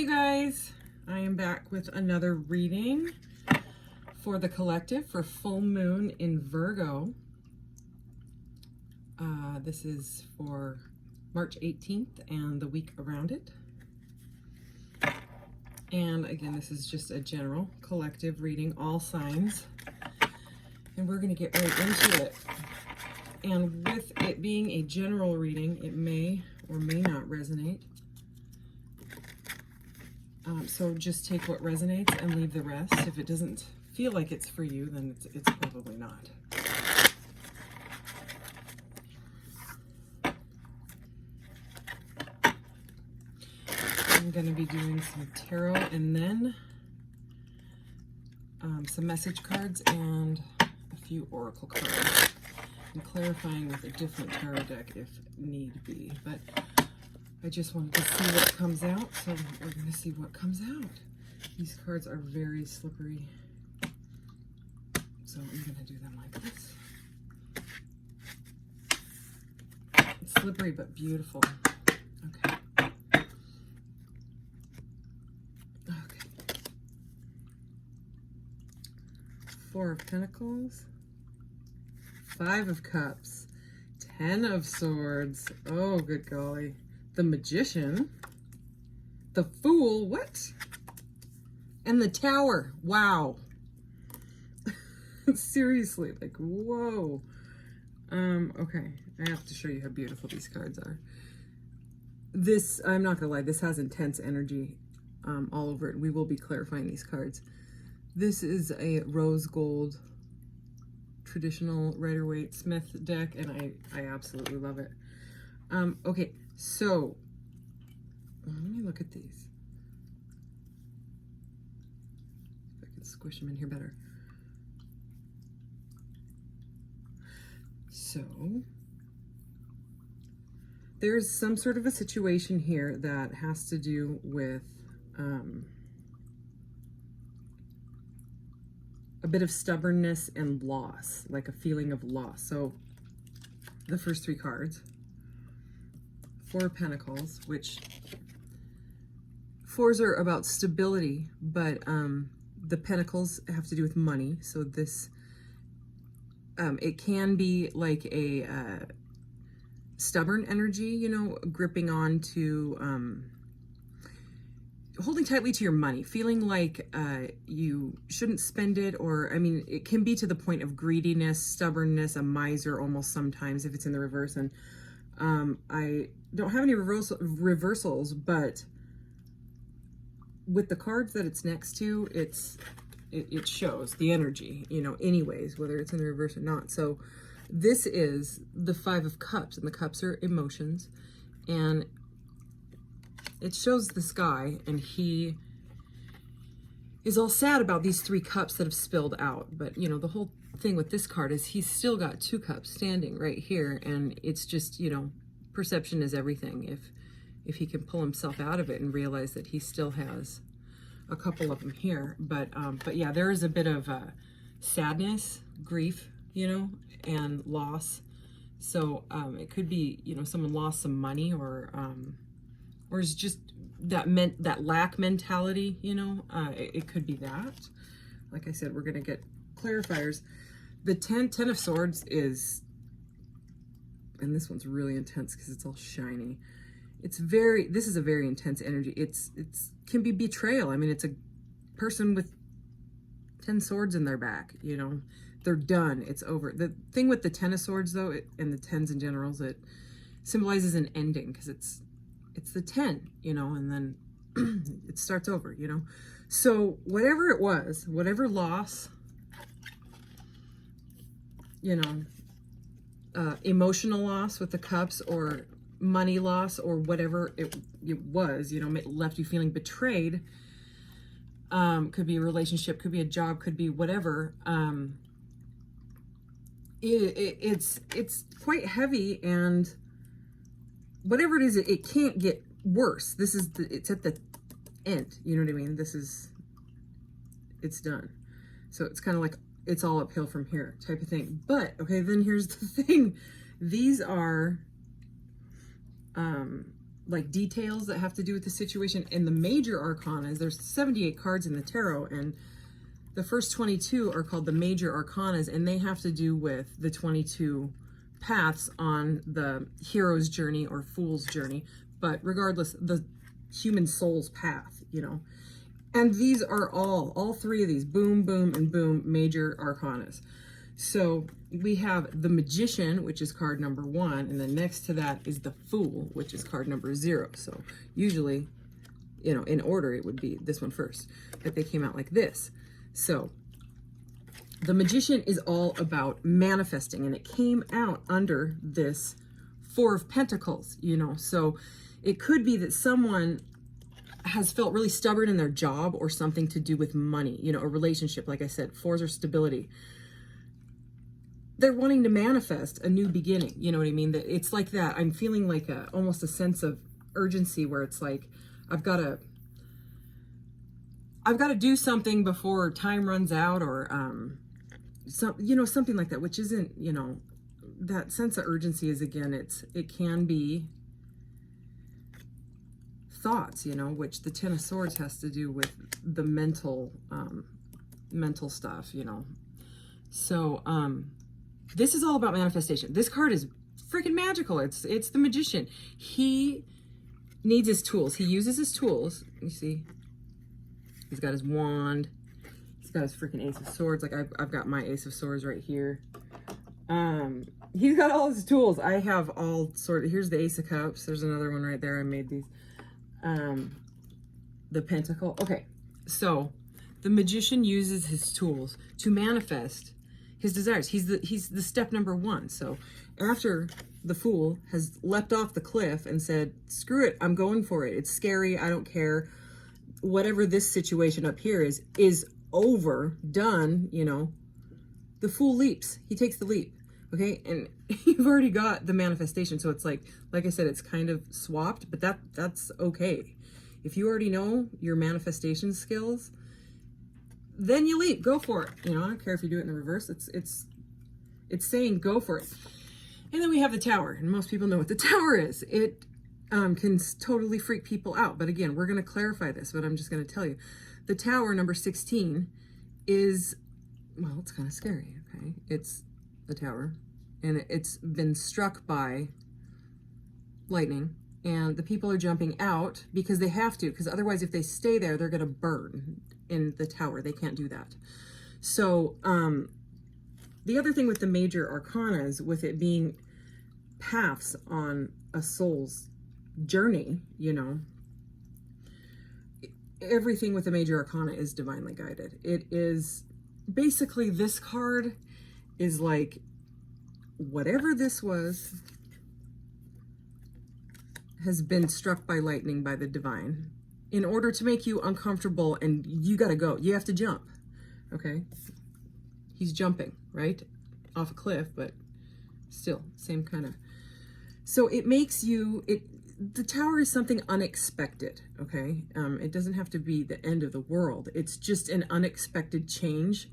Hi you guys, I am back with another reading for the collective for full moon in Virgo. This is for March 18th and the week around it. And again, this is just a general collective reading, all signs. And we're going to get right into it. And with it being a general reading, it may or may not resonate. So just take what resonates and leave the rest. If it doesn't feel like it's for you, then it's probably not. I'm going to be doing some tarot and then some message cards and a few oracle cards. And clarifying with a different tarot deck if need be. But I just wanted to see what comes out, so we're going to see what comes out. These cards are very slippery, so I'm going to do them like this. It's slippery but beautiful. Okay. Okay. Four of Pentacles, Five of Cups, Ten of Swords. Oh, good golly. The Magician, the Fool, what? And the Tower. Wow. Seriously, like, whoa. Okay, I have to show you how beautiful these cards are. This, I'm not gonna lie, this has intense energy all over it. We will be clarifying these cards. This is a rose gold traditional Rider-Waite-Smith deck, and I absolutely love it. Okay, so let me look at these. If I can squish them in here better. So there's some sort of a situation here that has to do with a bit of stubbornness and loss, like a feeling of loss. So the first three cards, Four of Pentacles, which fours are about stability, but the Pentacles have to do with money. So this, it can be like a stubborn energy, you know, gripping on to, holding tightly to your money, feeling like you shouldn't spend it, or, I mean, it can be to the point of greediness, stubbornness, a miser almost sometimes if it's in the reverse. And I don't have any reversals, but with the cards that it's next to, it shows the energy, you know, anyways, whether it's in the reverse or not. So this is the Five of Cups, and the cups are emotions, and it shows this guy, and he is all sad about these three cups that have spilled out. But, you know, the whole thing with this card is he's still got two cups standing right here, and it's just, you know, perception is everything. If he can pull himself out of it and realize that he still has a couple of them here. But yeah, there is a bit of sadness, grief, you know, and loss. So it could be, you know, someone lost some money, or it's just that lack mentality, you know. It could be that. Like I said, we're gonna get clarifiers. The Ten of Swords is, and this one's really intense because it's all shiny. This is a very intense energy. It's can be betrayal. I mean, it's a person with 10 swords in their back, you know. They're done. It's over. The thing with the Ten of Swords, though, and the tens in general, is it symbolizes an ending, because it's the 10, you know, and then it starts over, you know. So whatever it was, whatever loss, you know, emotional loss with the cups, or money loss, or whatever it was, you know, left you feeling betrayed. Could be a relationship, could be a job, could be whatever. It's quite heavy, and whatever it is, it can't get worse. It's at the end, you know what I mean? It's done. So it's kind of like it's all uphill from here type of thing. But okay, then here's the thing. These are like details that have to do with the situation. In the major arcanas, there's 78 cards in the tarot, and the first 22 are called the major arcanas, and they have to do with the 22 paths on the hero's journey or fool's journey. But regardless, the human soul's path, you know. And these are all three of these, boom, boom, and boom, major arcanas. So we have the Magician, which is card number 1, and then next to that is the Fool, which is card number 0. So usually, you know, in order, it would be this one first, but they came out like this. So the Magician is all about manifesting, and it came out under this 4 of Pentacles, you know. So it could be that someone has felt really stubborn in their job or something to do with money, you know, a relationship. Like I said, 4s are stability. They're wanting to manifest a new beginning, you know what I mean? That it's like that. I'm feeling like almost a sense of urgency where it's like, I've got to do something before time runs out, or you know, something like that, which isn't, you know, that sense of urgency is, again, it can be thoughts, you know, which the 10 of Swords has to do with the mental stuff, you know. So this is all about manifestation. This card is freaking magical. It's the Magician. He needs his tools. He uses his tools. You see, he's got his wand. He's got his freaking Ace of Swords. Like I've got my Ace of Swords right here. He's got all his tools. I have all sort of, here's the Ace of Cups. There's another one right there. I made these. The Pentacle. Okay, so the Magician uses his tools to manifest his desires. He's the step number 1. So after the Fool has leapt off the cliff and said, screw it, I'm going for it. It's scary. I don't care. Whatever this situation up here is over, done, you know. The Fool leaps. He takes the leap. Okay, and you've already got the manifestation. So it's like I said, it's kind of swapped, but that's okay. If you already know your manifestation skills, then you leap, go for it. You know, I don't care if you do it in the reverse. It's saying go for it. And then we have the Tower, and most people know what the Tower is. It can totally freak people out. But again, we're going to clarify this, but I'm just going to tell you. The Tower, number 16, is, well, it's kind of scary, okay? It's the Tower, and it's been struck by lightning, and the people are jumping out because they have to, because otherwise if they stay there, they're going to burn in the Tower. They can't do that. So the other thing with the major arcanas, with it being paths on a soul's journey, you know, everything with the major arcana is divinely guided. It is basically, this card is like, whatever this was has been struck by lightning by the divine in order to make you uncomfortable, and you got to go. You have to jump, okay? He's jumping, right? Off a cliff, but still, same kind of. So it makes you, the Tower is something unexpected, okay? It doesn't have to be the end of the world. It's just an unexpected change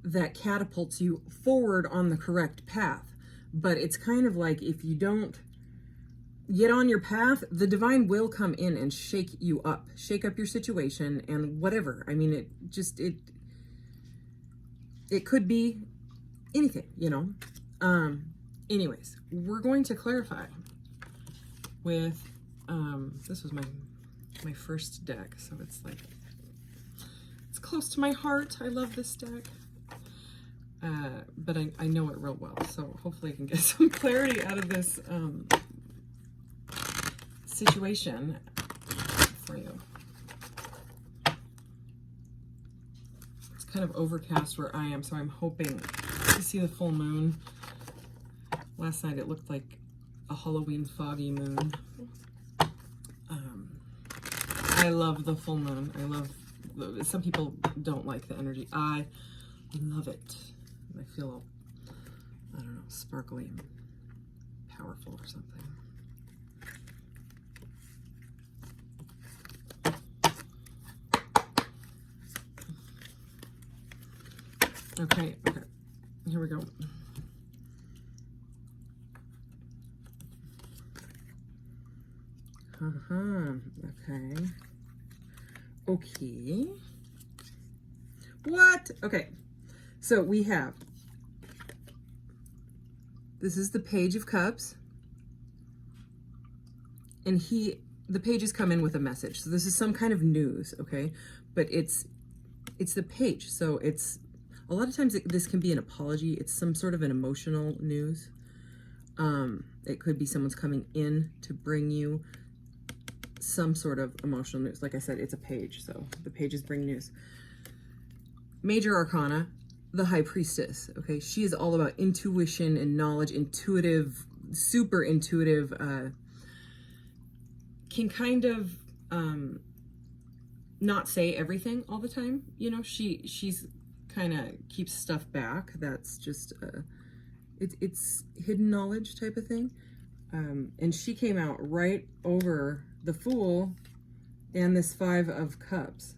that catapults you forward on the correct path. But it's kind of like, if you don't get on your path, the divine will come in and shake you up, shake up your situation and whatever. I mean, it could be anything, you know. Anyways, we're going to clarify with, this was my first deck, so it's like, it's close to my heart. I love this deck. But I know it real well, so hopefully I can get some clarity out of this situation for you. It's kind of overcast where I am, so I'm hoping to see the full moon. Last night it looked like a Halloween foggy moon. I love the full moon. I love, some people don't like the energy. I love it. I feel, I don't know, sparkly and powerful or something. Okay, here we go. Okay. Okay. What? Okay. So we have, this is the Page of Cups. And the pages come in with a message. So this is some kind of news, okay? But it's the page. So it's, a lot of times this can be an apology. It's some sort of an emotional news. It could be someone's coming in to bring you some sort of emotional news. Like I said, it's a page, so the pages bring news. Major Arcana, the High Priestess, okay? She is all about intuition and knowledge, intuitive, super intuitive, can kind of not say everything all the time. You know, she's kind of keeps stuff back. That's just, it's hidden knowledge type of thing. And she came out right over the Fool and this Five of Cups.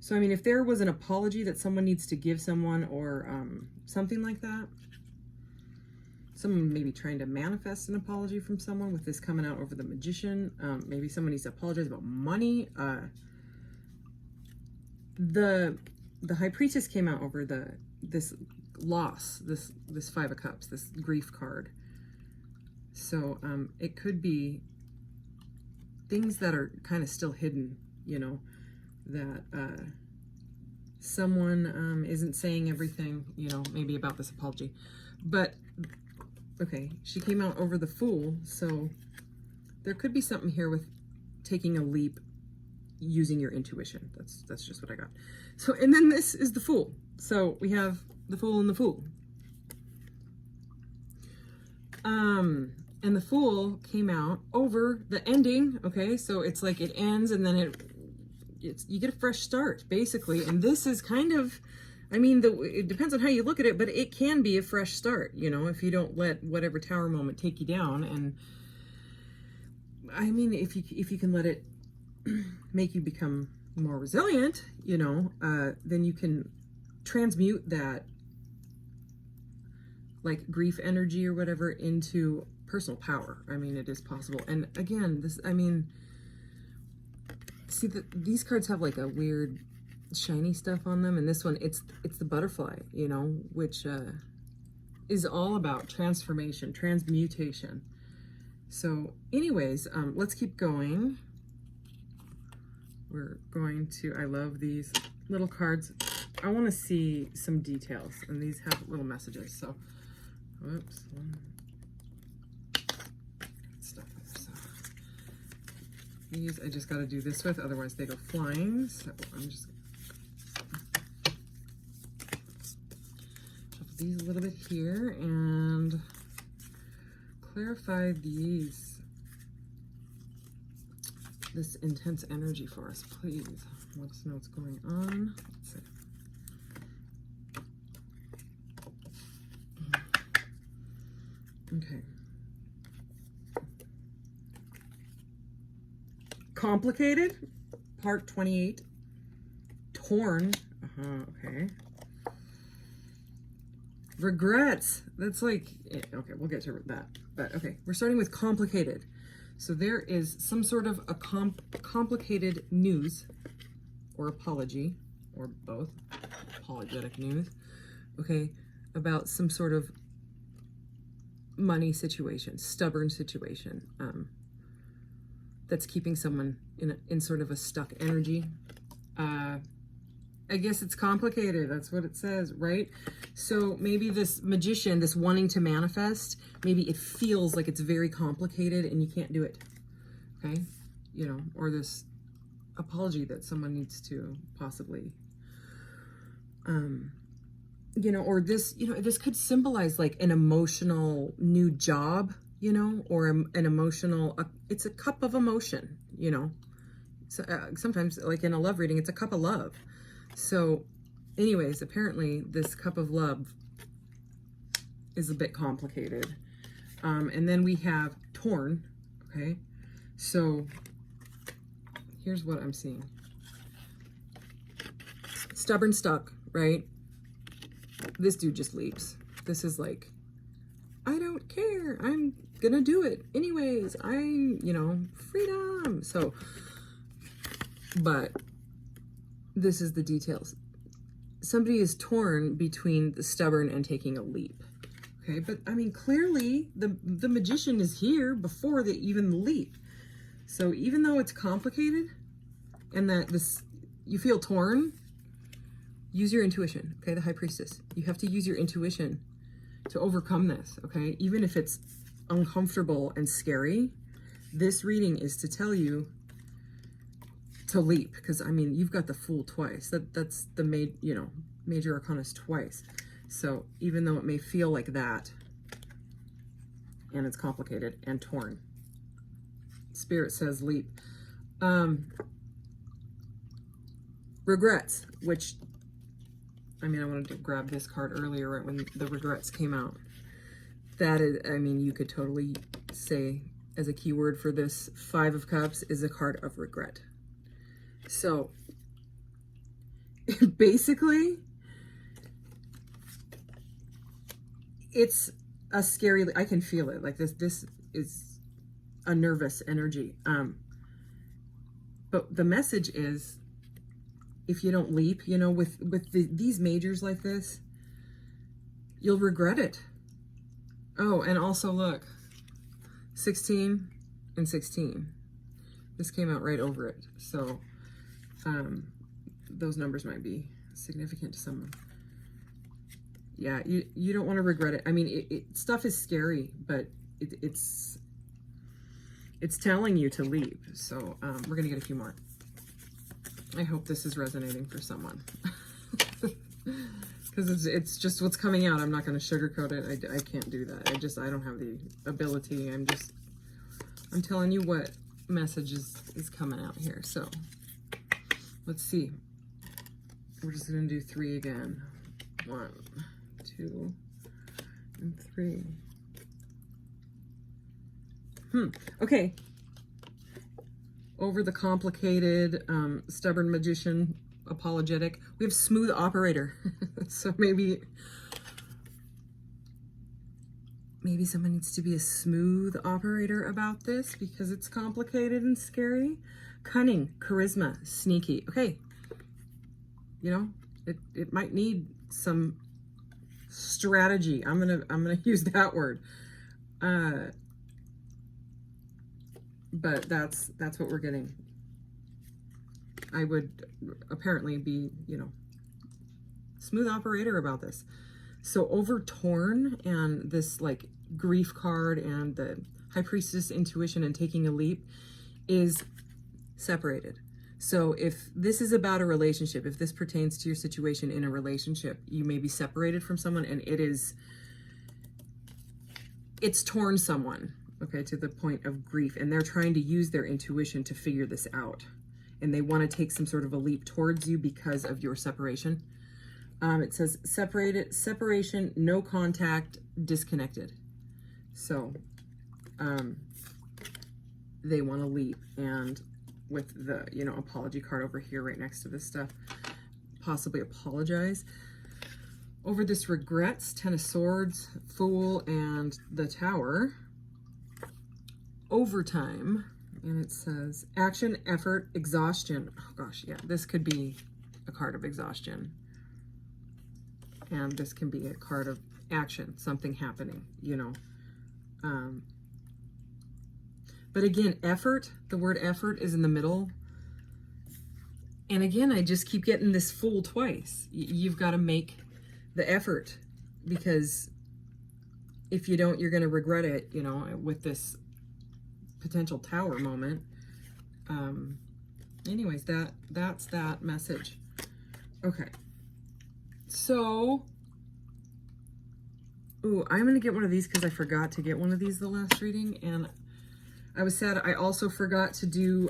So, I mean, if there was an apology that someone needs to give someone or something like that, someone maybe trying to manifest an apology from someone with this coming out over the Magician. Maybe someone needs to apologize about money. The High Priestess came out over this loss, this Five of Cups, this grief card. So it could be things that are kind of still hidden, you know, that someone isn't saying everything, you know, maybe about this apology. But, okay, she came out over the Fool, so there could be something here with taking a leap using your intuition. That's just what I got. So, and then this is the Fool. So we have the Fool and the Fool. And the Fool came out over the ending, okay? So it's like it ends and then you get a fresh start, basically. And this is kind of, I mean, it depends on how you look at it, but it can be a fresh start, you know, if you don't let whatever tower moment take you down. And I mean, if you can let it make you become more resilient, you know, then you can transmute that like grief energy or whatever into personal power. I mean, it is possible. And again, this, I mean, see these cards have like a weird shiny stuff on them, and this one, it's the butterfly, you know, which is all about transformation, transmutation. So anyways, let's keep going. We're going to, I love these little cards. I want to see some details, and these have little messages. So, whoops. Stuff there, so these I just got to do this with, otherwise they go flying. So I'm just shuffle these a little bit here and clarify this intense energy for us, please. Let us know what's going on. Let's see. Okay. Complicated, part 28. Torn, okay. Regrets, that's like, okay, we'll get to that. But okay, we're starting with complicated. So there is some sort of a complicated news or apology, or both, apologetic news, okay, about some sort of money situation, stubborn situation, that's keeping someone in sort of a stuck energy. I guess it's complicated. That's what it says, right? So maybe this Magician, this wanting to manifest, maybe it feels like it's very complicated and you can't do it, okay? You know, or this apology that someone needs to possibly, you know, or this, you know, this could symbolize like an emotional new job, you know, or an emotional, it's a cup of emotion, you know. So, sometimes, like in a love reading, it's a cup of love. So anyways, apparently this cup of love is a bit complicated. And then we have torn, okay? So here's what I'm seeing. Stubborn, stuck, right? This dude just leaps. This is like, I don't care. gonna do it anyways. Freedom. So, but this is the details. Somebody is torn between the stubborn and taking a leap. Okay, but I mean, clearly the magician is here before they even leap. So even though it's complicated and that you feel torn, use your intuition. Okay, the high priestess. You have to use your intuition to overcome this. Okay, even if it's uncomfortable and scary, this reading is to tell you to leap, because I mean, you've got the Fool twice. That's the major arcanas twice. So even though it may feel like that, and it's complicated and torn, Spirit says leap. Regrets, which, I mean, I wanted to grab this card earlier, right when the regrets came out. That is, I mean, you could totally say as a keyword for this Five of Cups is a card of regret. So basically, it's a scary, I can feel it. Like this is a nervous energy. But the message is, if you don't leap, with these majors like this, you'll regret it. Oh, and also look, 16 and 16. This came out right over it. So those numbers might be significant to someone. Yeah, you don't want to regret it. I mean, stuff is scary, but it's telling you to leap. So we're going to get a few more. I hope this is resonating for someone. Because it's just what's coming out. I'm not going to sugarcoat it. I can't do that. I don't have the ability. I'm telling you what message is coming out here. So let's see. We're just going to do 3 again. 1, 2, and 3. Okay. Over the complicated, stubborn magician, apologetic, we have smooth operator. So maybe someone needs to be a smooth operator about this because it's complicated and scary. Cunning, charisma, sneaky. Okay. It might need some strategy. I'm gonna use that word. But that's what we're getting. I would apparently be, smooth operator about this. So over torn and this like grief card and the high priestess intuition and taking a leap is separated. So if this is about a relationship, if this pertains to your situation in a relationship, you may be separated from someone and it's torn someone, okay, to the point of grief, and they're trying to use their intuition to figure this out. And they want to take some sort of a leap towards you because of your separation. It says separation, no contact, disconnected. So they want to leap, and with the apology card over here right next to this stuff, possibly apologize over this regrets, 10 of Swords, Fool, and the Tower. Overtime, and it says action, effort, exhaustion. Oh gosh, yeah, this could be a card of exhaustion, and this can be a card of action, something happening, but again, effort, the word effort is in the middle. And again, I just keep getting this Fool twice. You've got to make the effort, because if you don't, you're going to regret it, with this potential Tower moment. Anyways, that's that message. Okay. So, I'm going to get one of these because I forgot to get one of these the last reading, and I was sad. I also forgot to do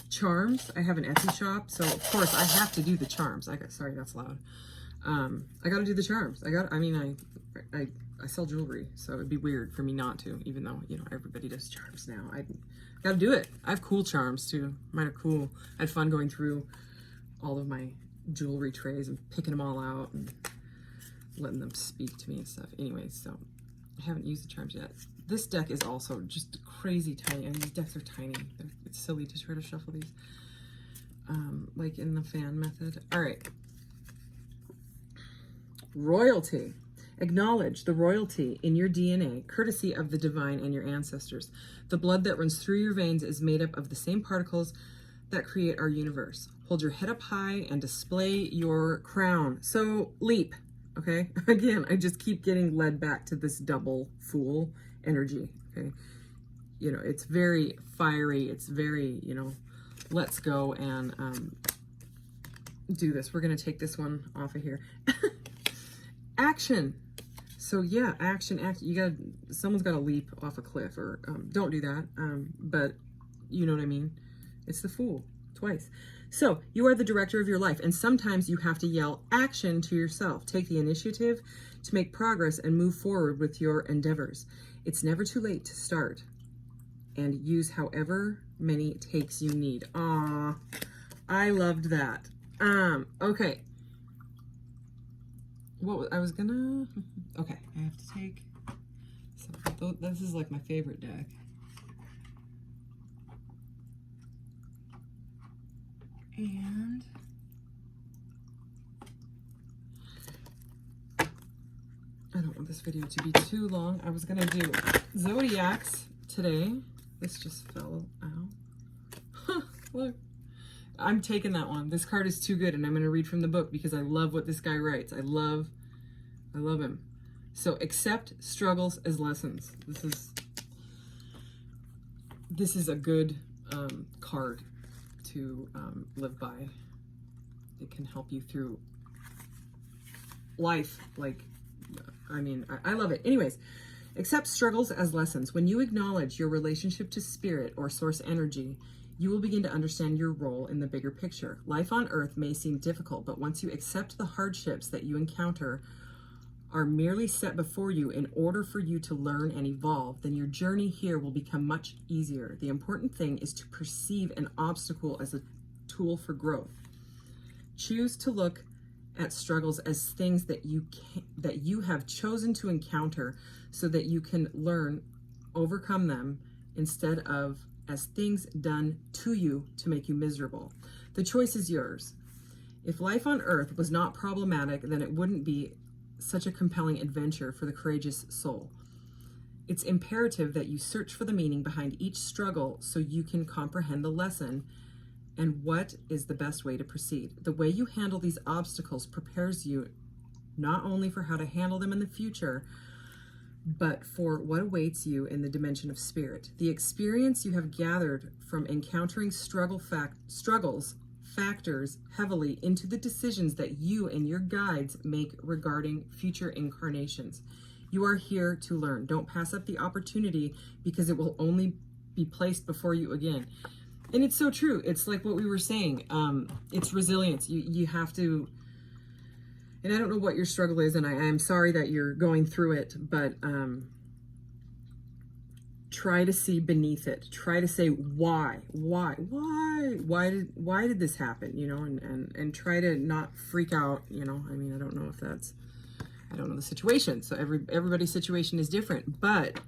charms. I have an Etsy shop, so of course I have to do the charms. Sorry, that's loud. I got to do the charms. I sell jewelry, so it'd be weird for me not to, even though, everybody does charms now. I got to do it. I have cool charms too. Mine are cool. I had fun going through all of my jewelry trays and picking them all out and letting them speak to me and stuff. Anyways, so I haven't used the charms yet, This deck is also just crazy tiny. And these decks are tiny. It's silly to try to shuffle these. Like in the fan method. All right. Royalty. Acknowledge the royalty in your DNA, courtesy of the divine and your ancestors. The blood that runs through your veins is made up of the same particles that create our universe. Hold your head up high and display your crown. So leap, okay? Again, I just keep getting led back to this double fool energy, okay? You know, it's very fiery. It's very, you know, let's go and do this. We're going to take this one off of here. Action. So yeah, action. Someone's got to leap off a cliff, or don't do that. But you know what I mean? It's the Fool twice. So you are the director of your life, and sometimes you have to yell action to yourself. Take the initiative to make progress and move forward with your endeavors. It's never too late to start, and use however many takes you need. Aw, I loved that. Okay. What I was gonna, okay, I have to take, so this is like my favorite deck. And I don't want this video to be too long. I was gonna do Zodiacs today. This just fell out. Look, I'm taking that one. This card is too good, and I'm going to read from the book because I love what this guy writes. I love him. So accept struggles as lessons. This is a good card to live by. It can help you through life. Like, I mean, I love it. Anyways, accept struggles as lessons. When you acknowledge your relationship to spirit or source energy, you will begin to understand your role in the bigger picture. Life on Earth may seem difficult, but once you accept the hardships that you encounter are merely set before you in order for you to learn and evolve, then your journey here will become much easier. The important thing is to perceive an obstacle as a tool for growth. Choose to look at struggles as things that you have chosen to encounter so that you can learn, overcome them, instead of as things done to you to make you miserable. The choice is yours. If life on Earth was not problematic, then it wouldn't be such a compelling adventure for the courageous soul. It's imperative that you search for the meaning behind each struggle so you can comprehend the lesson and what is the best way to proceed. The way you handle these obstacles prepares you not only for how to handle them in the future, but for what awaits you in the dimension of spirit. The experience you have gathered from encountering struggles factors heavily into the decisions that you and your guides make regarding future incarnations. You are here to learn. Don't pass up the opportunity because it will only be placed before you again. And it's so true. It's like what we were saying. It's resilience. You have to. And I don't know what your struggle is, and I am sorry that you're going through it, but try to see beneath it. Try to say why did this happen, you know, and try to not freak out, you know. I mean, I don't know if that's, I don't know the situation. So everybody's situation is different, but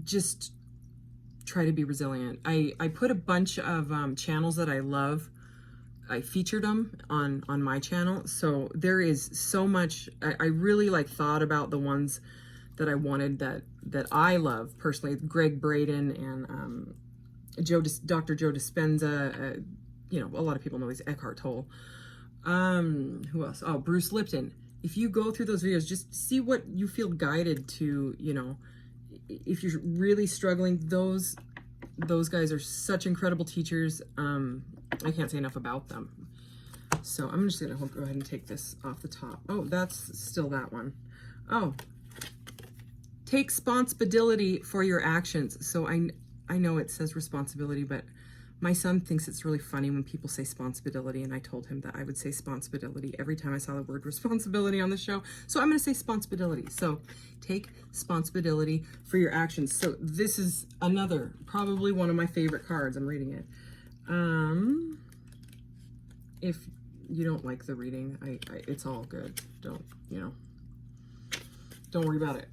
just try to be resilient. I put a bunch of channels that I love. I featured them on my channel. So there is so much. I really thought about the ones that I wanted that I love personally. Greg Braden and Dr. Joe Dispenza. You know, a lot of people know he's Eckhart Tolle. Who else? Oh, Bruce Lipton. If you go through those videos, just see what you feel guided to, you know. If you're really struggling, those guys are such incredible teachers. I can't say enough about them. So I'm just gonna go ahead and take this off the top. Oh, that's still that one. Oh, take responsibility for your actions. So I know it says responsibility, but my son thinks it's really funny when people say responsibility, and I told him that I would say responsibility every time I saw the word responsibility on the show. So I'm going to say responsibility. So take responsibility for your actions. So this is another, probably one of my favorite cards. I'm reading it. If you don't like the reading, it's all good. Don't, you know. Don't worry about it.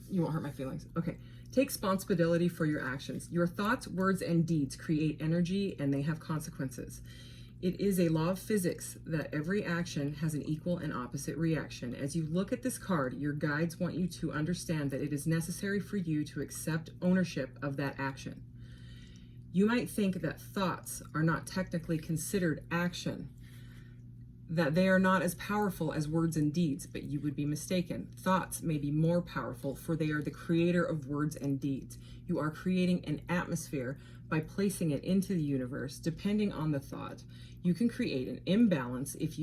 You won't hurt my feelings. Okay. Take responsibility for your actions. Your thoughts, words, and deeds create energy, and they have consequences. It is a law of physics that every action has an equal and opposite reaction. As you look at this card, your guides want you to understand that it is necessary for you to accept ownership of that action. You might think that thoughts are not technically considered action, that they are not as powerful as words and deeds, but you would be mistaken. Thoughts may be more powerful, for they are the creator of words and deeds. You are creating an atmosphere by placing it into the universe. Depending on the thought, you can create an imbalance if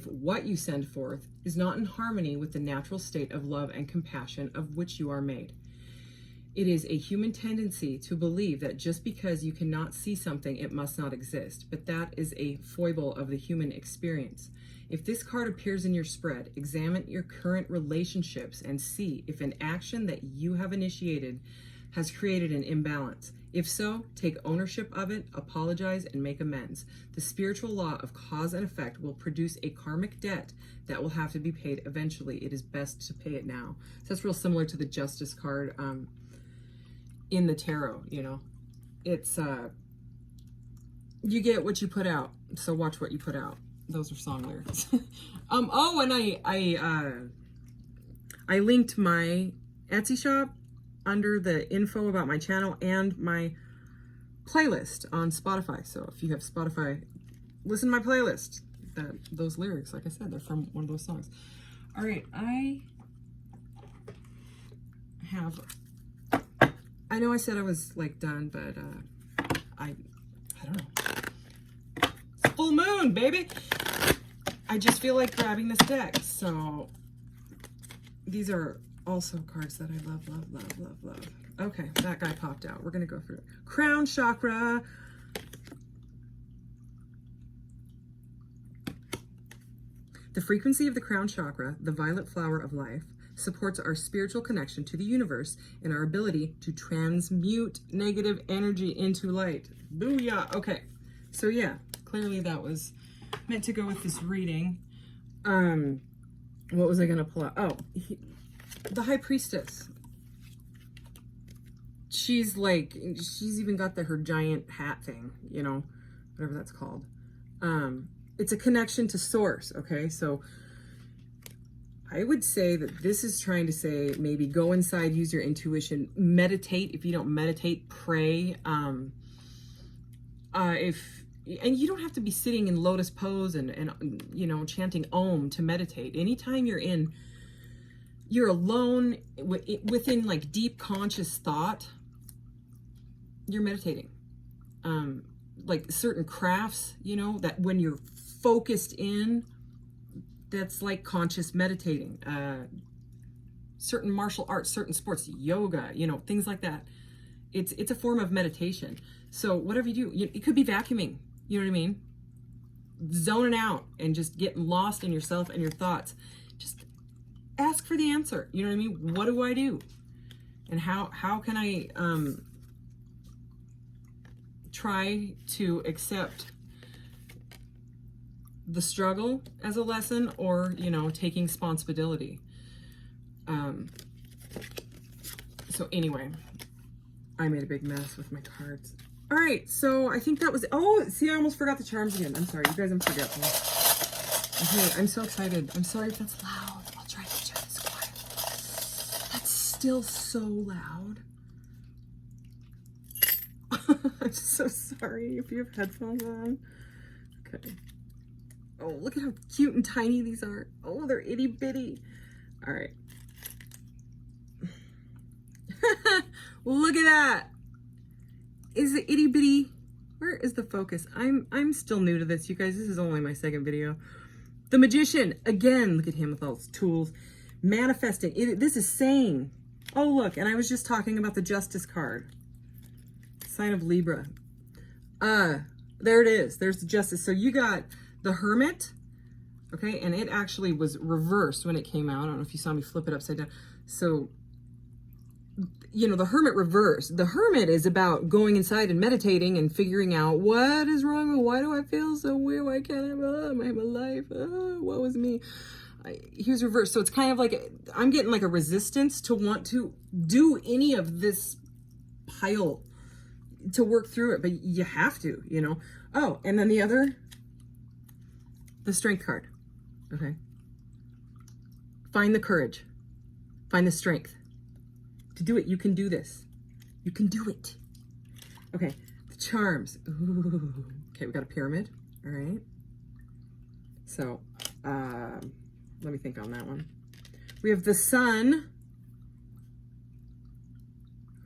what you send forth is not in harmony with the natural state of love and compassion of which you are made. It is a human tendency to believe that just because you cannot see something, it must not exist, but that is a foible of the human experience. If this card appears in your spread, examine your current relationships and see if an action that you have initiated has created an imbalance. If so, take ownership of it, apologize, and make amends. The spiritual law of cause and effect will produce a karmic debt that will have to be paid eventually. It is best to pay it now. So that's real similar to the Justice card in the tarot, you know. It's, you get what you put out, so watch what you put out. Those are song lyrics. Oh, and I linked my Etsy shop under the info about my channel and my playlist on Spotify. So if you have Spotify, listen to my playlist. Those lyrics, like I said, they're from one of those songs. All right, I know I said I was like done, but I don't know. It's full moon, baby. I just feel like grabbing this deck. So these are also cards that I love, love, love, love, love. Okay, that guy popped out. We're gonna go through it. Crown chakra. The frequency of the crown chakra, the violet flower of life, supports our spiritual connection to the universe and our ability to transmute negative energy into light. Booyah. Okay, so yeah, clearly that was meant to go with this reading. What was I gonna pull out? Oh, the High Priestess. She's even got her giant hat thing, you know, whatever that's called. It's a connection to source, okay? So I would say that this is trying to say maybe go inside, use your intuition, meditate. If you don't meditate, pray. And you don't have to be sitting in lotus pose and you know, chanting Om to meditate. Anytime you're alone within like deep conscious thought, you're meditating. Like certain crafts, you know, that when you're focused in, that's like conscious meditating. Certain martial arts, certain sports, yoga, you know, things like that. It's a form of meditation. So whatever you do, it could be vacuuming, you know what I mean? Zoning out and just getting lost in yourself and your thoughts. Just ask for the answer. You know what I mean? What do I do? And how can I try to accept the struggle as a lesson, or, you know, taking responsibility. So anyway, I made a big mess with my cards. All right, so I think that was, oh, see, I almost forgot the charms again. I'm sorry, you guys, I'm forgetful. Okay, I'm so excited. I'm sorry if that's loud. I'll try to turn this quiet. That's still so loud. I'm so sorry if you have headphones on. Okay. Oh, look at how cute and tiny these are. Oh, they're itty bitty. All right. Look at that. Is it itty bitty? Where is the focus? I'm still new to this, you guys. This is only my second video. The Magician. Again, look at him with all his tools. Manifesting. This is sane. Oh, look. And I was just talking about the Justice card. Sign of Libra. There it is. There's the Justice. So you got the Hermit, okay, and it actually was reversed when it came out. I don't know if you saw me flip it upside down. So, you know, the Hermit reversed. The Hermit is about going inside and meditating and figuring out what is wrong, why do I feel so weird, why can't I have a life, what was me? here's reverse. So it's kind of like, I'm getting like a resistance to want to do any of this pile to work through it, but you have to, you know. Oh, and then the other, the strength card. Okay. Find the courage. Find the strength to do it. You can do this. You can do it. Okay. The charms. Ooh. Okay, we got a pyramid. All right. So, let me think on that one. We have the sun.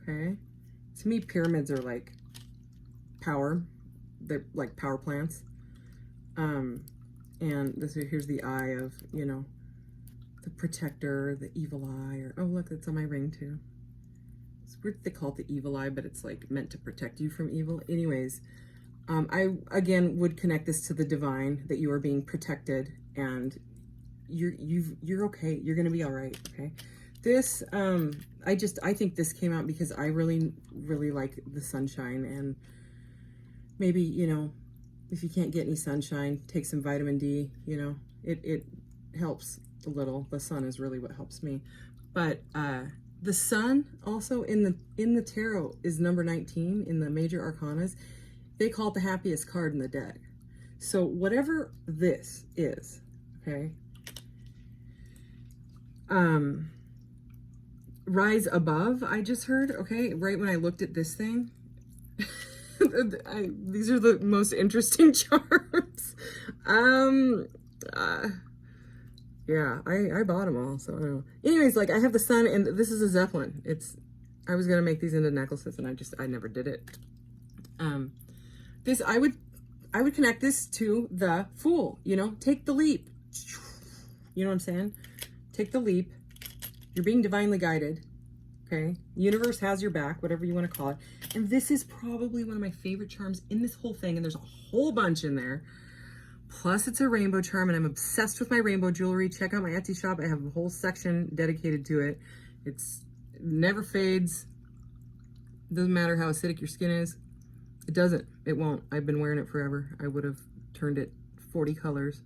Okay. To me, pyramids are like power. They're like power plants. And here's the eye of, you know, the protector, the evil eye, or, oh, look, it's on my ring too. It's weird they call it the evil eye, but it's like meant to protect you from evil. Anyways, I, again, would connect this to the divine, that you are being protected and you're okay. You're going to be all right. Okay. This, I think this came out because I really, really like the sunshine, and maybe, you know, if you can't get any sunshine, take some vitamin D, you know, it helps a little. The sun is really what helps me. But, the sun also in the tarot is number 19 in the major arcanas. They call it the happiest card in the deck. So whatever this is, okay, rise above, I just heard, okay, right when I looked at this thing. These are the most interesting charms. Yeah, I bought them all, so I don't know. Anyways, like, I have the sun, and this is a Zeppelin. I was gonna make these into necklaces, and I never did it. This, I would connect this to the Fool, you know, take the leap. You know what I'm saying? Take the leap. You're being divinely guided. Okay. The universe has your back, whatever you want to call it. And this is probably one of my favorite charms in this whole thing. And there's a whole bunch in there. Plus it's a rainbow charm, and I'm obsessed with my rainbow jewelry. Check out my Etsy shop. I have a whole section dedicated to it. It never fades. Doesn't matter how acidic your skin is. It doesn't. It won't. I've been wearing it forever. I would have turned it 40 colors,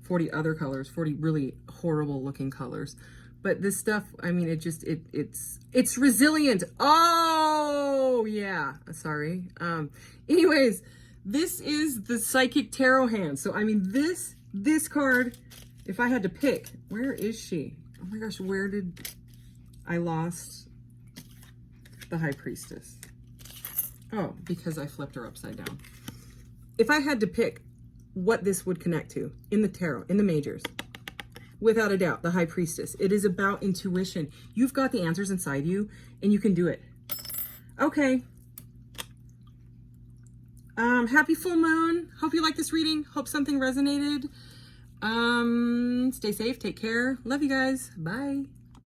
40 other colors, 40 really horrible looking colors. But this stuff, I mean, it's resilient. Oh, yeah. Sorry. Anyways, this is the Psychic Tarot hand. So, I mean, this card, if I had to pick, where is she? Oh my gosh, where did I lost the High Priestess? Oh, because I flipped her upside down. If I had to pick what this would connect to in the tarot, in the majors, without a doubt, the High Priestess. It is about intuition. You've got the answers inside you, and you can do it. Okay. Happy full moon. Hope you like this reading. Hope something resonated. Stay safe. Take care. Love you guys. Bye.